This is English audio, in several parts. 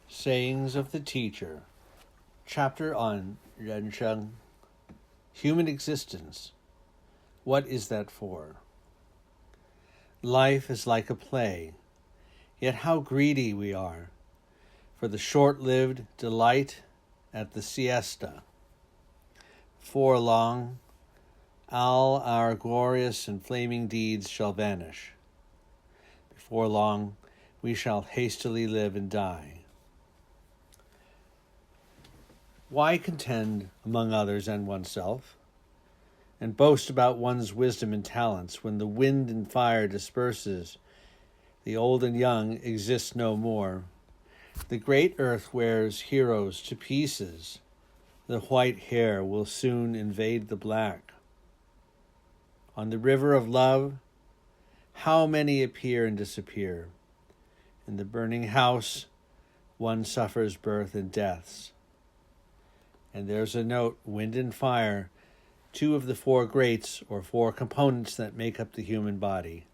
Sayings of the Teacher, Chapter on Ren Sheng, Human Existence. What is that for? Life is like a play, yet how greedy we are for the short-lived delight at the siesta. Before long, all our glorious and flaming deeds shall vanish. Before long, we shall hastily live and die. Why contend among others and oneself, and boast about one's wisdom and talents when the wind and fire disperses, the old and young exist no more, the great earth wears heroes to pieces, the white hair will soon invade the black. On the river of love, how many appear and disappear? In the burning house, one suffers birth and deaths. And there's a note, wind and fire, two of the four greats or four components that make up the human body.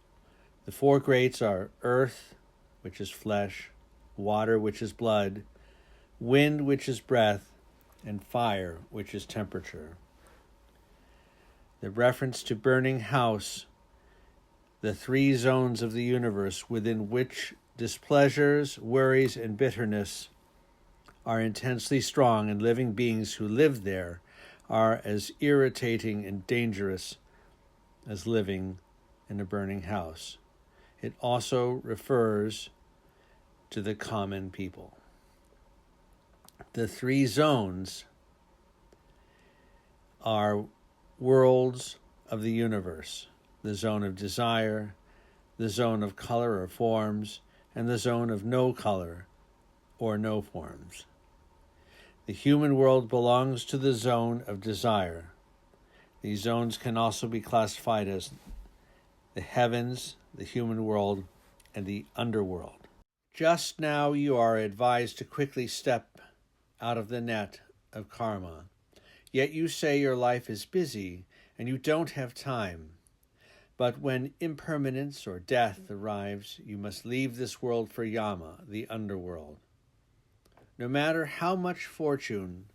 The four greats are earth, which is flesh, water, which is blood, wind, which is breath, and fire, which is temperature. The reference to burning house, the three zones of the universe within which displeasures, worries, and bitterness are intensely strong, and living beings who live there are as irritating and dangerous as living in a burning house. It also refers to the common people. The three zones are worlds of the universe: the zone of desire, the zone of color or forms, and the zone of no color or no forms. The human world belongs to the zone of desire. These zones can also be classified as the heavens, the human world, and the underworld. Just now you are advised to quickly step out of the net of karma. Yet you say your life is busy and you don't have time. But when impermanence or death arrives, you must leave this world for Yama, the underworld. No matter how much fortune,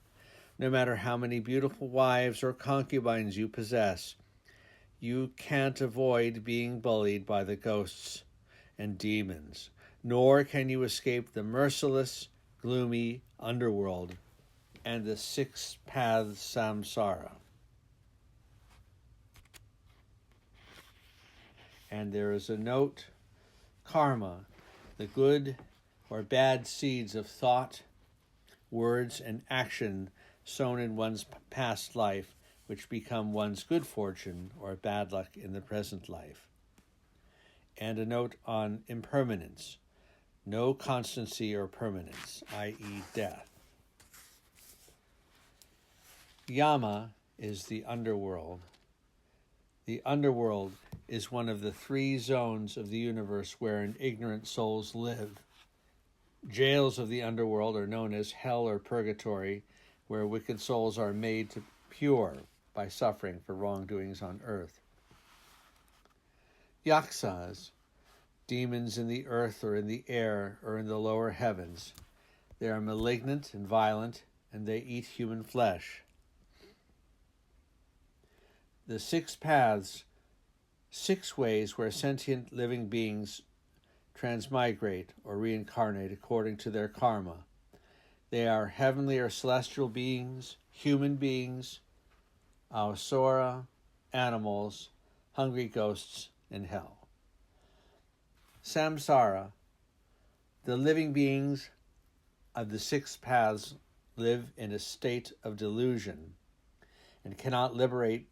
no matter how many beautiful wives or concubines you possess, you can't avoid being bullied by the ghosts and demons, nor can you escape the merciless, gloomy underworld and the six paths samsara. And there is a note, karma, the good or bad seeds of thought, words, and action sown in one's past life, which become one's good fortune or bad luck in the present life. And a note on impermanence, no constancy or permanence, i.e. death. Yama is the underworld. The underworld is one of the three zones of the universe wherein ignorant souls live. Jails of the underworld are known as hell or purgatory, where wicked souls are made to pure by suffering for wrongdoings on earth. Yaksas, demons in the earth or in the air or in the lower heavens. They are malignant and violent, and they eat human flesh. The six paths, 6 ways where sentient living beings transmigrate or reincarnate according to their karma. They are heavenly or celestial beings, human beings, asura, animals, hungry ghosts, and hell. Samsara, the living beings of the 6 paths live in a state of delusion and cannot liberate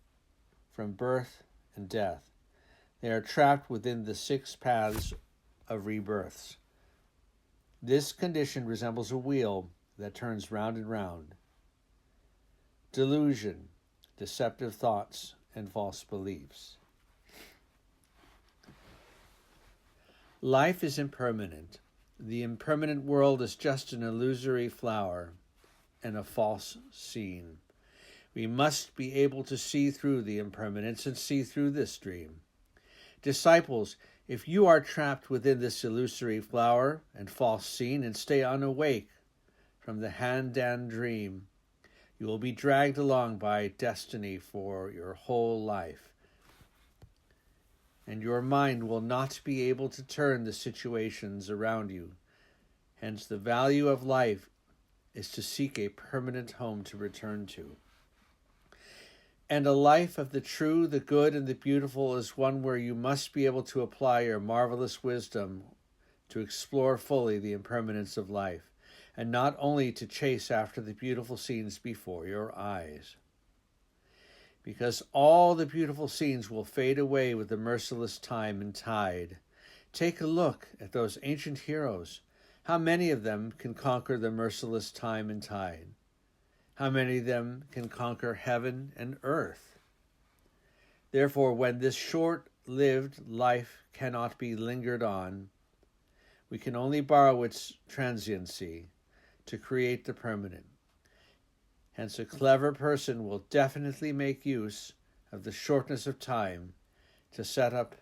from birth and death. They are trapped within the 6 paths of rebirths. This condition resembles a wheel that turns round and round. Delusion, deceptive thoughts, and false beliefs. Life is impermanent. The impermanent world is just an illusory flower and a false scene. We must be able to see through the impermanence and see through this dream. Disciples, if you are trapped within this illusory flower and false scene and stay unawake from the Handan dream, you will be dragged along by destiny for your whole life. And your mind will not be able to turn the situations around you. Hence, the value of life is to seek a permanent home to return to. And a life of the true, the good, and the beautiful is one where you must be able to apply your marvelous wisdom to explore fully the impermanence of life, and not only to chase after the beautiful scenes before your eyes. Because all the beautiful scenes will fade away with the merciless time and tide. Take a look at those ancient heroes. How many of them can conquer the merciless time and tide? How many of them can conquer heaven and earth? Therefore, when this short-lived life cannot be lingered on, we can only borrow its transiency to create the permanent. Hence, a clever person will definitely make use of the shortness of time to set up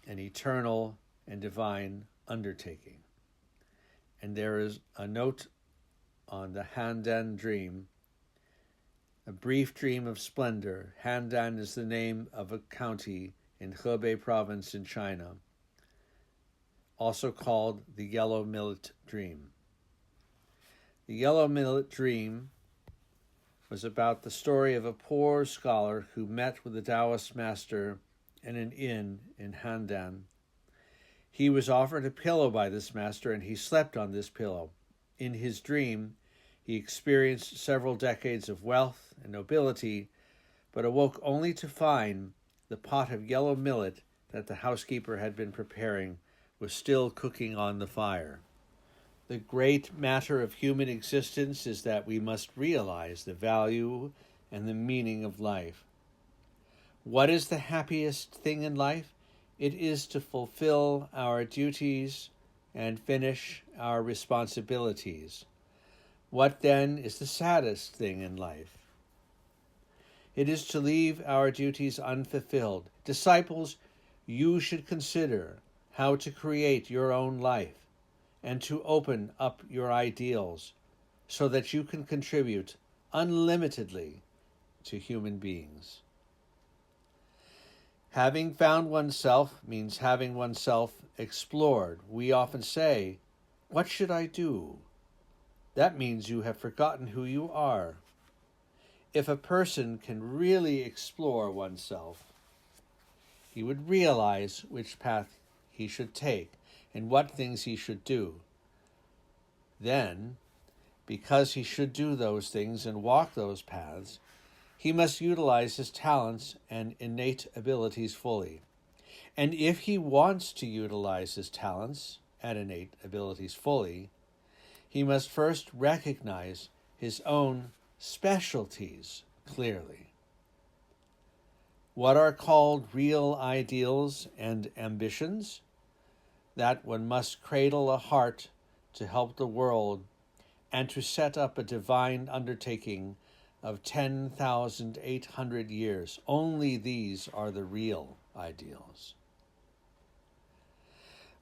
an eternal and divine undertaking. And there is a note on the Handan dream, a brief dream of splendor. Handan is the name of a county in Hebei province in China, also called the Yellow Millet Dream. The Yellow Millet Dream was about the story of a poor scholar who met with a Taoist master in an inn in Handan. He was offered a pillow by this master, and he slept on this pillow. In his dream, he experienced several decades of wealth and nobility, but awoke only to find the pot of yellow millet that the housekeeper had been preparing was still cooking on the fire. The great matter of human existence is that we must realize the value and the meaning of life. What is the happiest thing in life? It is to fulfill our duties and finish our responsibilities. What then is the saddest thing in life? It is to leave our duties unfulfilled. Disciples, you should consider how to create your own life and to open up your ideals so that you can contribute unlimitedly to human beings. Having found oneself means having oneself explored. We often say, "What should I do?" That means you have forgotten who you are. If a person can really explore oneself, he would realize which path he should take and what things he should do. Then, because he should do those things and walk those paths, he must utilize his talents and innate abilities fully. And if he wants to utilize his talents and innate abilities fully, he must first recognize his own specialties clearly. What are called real ideals and ambitions? That one must cradle a heart to help the world and to set up a divine undertaking of 10,800 years. Only these are the real ideals.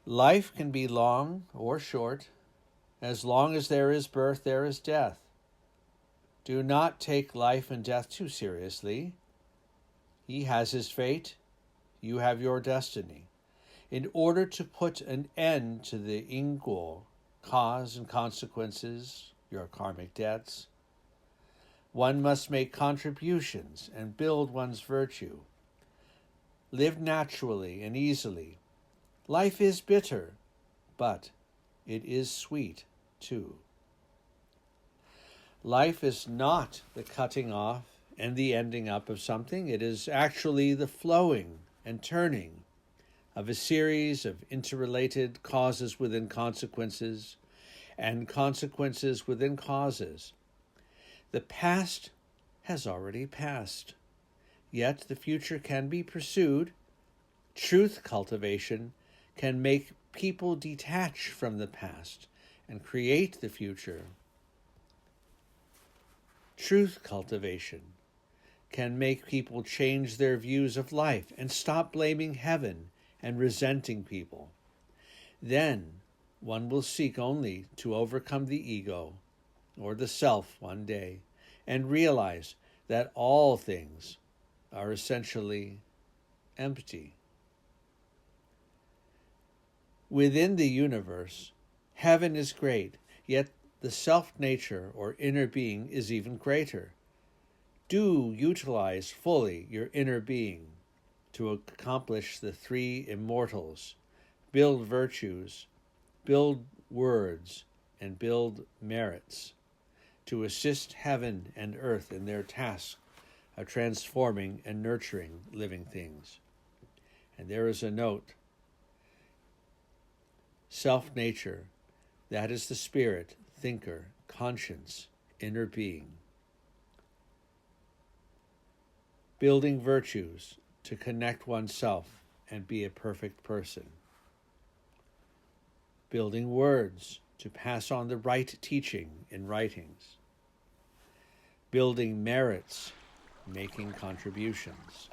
Life can be long or short. As long as there is birth, there is death. Do not take life and death too seriously. He has his fate. You have your destiny. In order to put an end to the ingguo, cause and consequences, your karmic debts, one must make contributions and build one's virtue. Live naturally and easily. Life is bitter, but it is sweet too. Life is not the cutting off and the ending up of something. It is actually the flowing and turning of a series of interrelated causes within consequences and consequences within causes. The past has already passed. Yet the future can be pursued. Truth cultivation can make people detach from the past and create the future. Truth cultivation can make people change their views of life and stop blaming heaven and resenting people. Then one will seek only to overcome the ego or the self one day and realize that all things are essentially empty. Within the universe, heaven is great, yet the self-nature or inner being is even greater. Do utilize fully your inner being to accomplish the three immortals, build virtues, build words, and build merits, to assist heaven and earth in their task of transforming and nurturing living things. And there is a note. Self-nature, that is the spirit, thinker, conscience, inner being. Building virtues to connect oneself and be a perfect person. Building words to pass on the right teaching in writings. Building merits, making contributions.